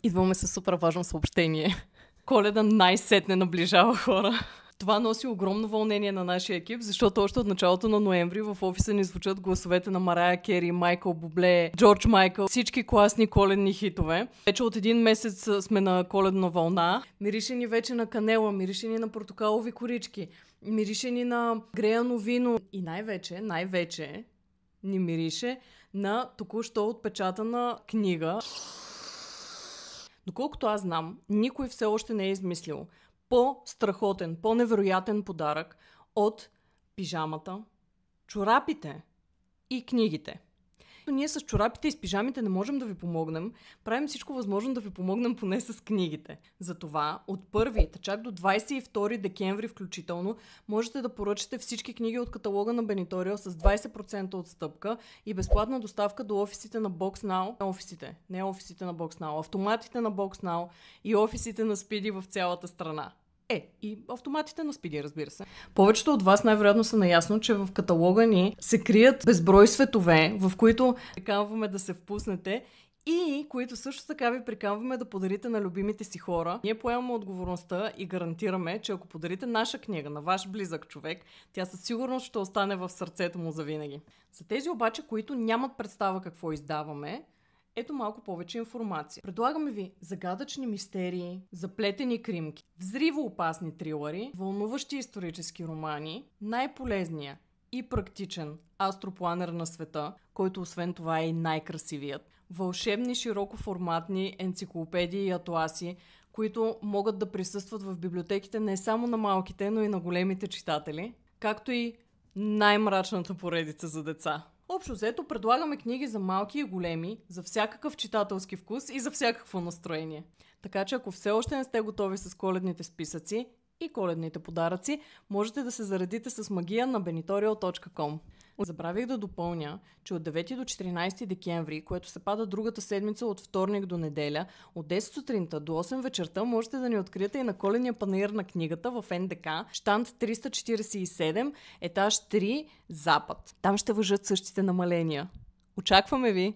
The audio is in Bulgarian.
Идваме със супер важно съобщение. Коледа най-сетне наближава, хора. Това носи огромно вълнение на нашия екип, защото още от началото на ноември в офиса ни звучат гласовете на Марая Кери, Майкъл Бубле, Джордж Майкъл, всички класни коледни хитове. Вече от един месец сме на коледна вълна. Мирише ни вече на канела, мирише ни на портокалови корички, мирише ни на греяно вино и най-вече ни мирише на току-що отпечатана книга. Доколкото аз знам, никой все още не е измислил по-страхотен, по-невероятен подарък от пижамата, чорапите и книгите. Ние с чорапите и с пижамите не можем да ви помогнем. Правим всичко възможно да ви помогнем поне с книгите. Затова от 1 чак до 22 декември включително можете да поръчате всички книги от каталога на Бениториал с 20% отстъпка и безплатна доставка до офисите на BoxNow. Не офисите на BoxNow, автоматите на BoxNow и офисите на Speedy в цялата страна. И автоматите на Speedy, разбира се. Повечето от вас най-вероятно са наясно, че в каталога ни се крият безброй светове, в които приканваме да се впуснете и които също така ви приканваме да подарите на любимите си хора. Ние поемаме отговорността и гарантираме, че ако подарите наша книга на ваш близък човек, тя със сигурност ще остане в сърцето му завинаги. За тези обаче, които нямат представа какво издаваме, ето малко повече информация. Предлагаме ви загадъчни мистерии, заплетени кримки, взривоопасни трилъри, вълнуващи исторически романи, най-полезния и практичен астропланер на света, който освен това е и най-красивият, вълшебни широкоформатни енциклопедии и атласи, които могат да присъстват в библиотеките не само на малките, но и на големите читатели, както и най-мрачната поредица за деца. Общо взето предлагаме книги за малки и големи, за всякакъв читателски вкус и за всякакво настроение. Така че ако все още не сте готови с коледните списъци и коледните подаръци, можете да се заредите с магия на benitorial.com. Забравих да допълня, че от 9 до 14 декември, което се пада другата седмица от вторник до неделя, от 10 сутринта до 8 вечерта можете да ни откриете и на коледния панаир на книгата в НДК, щанд 347, етаж 3, Запад. Там ще важат същите намаления. Очакваме ви!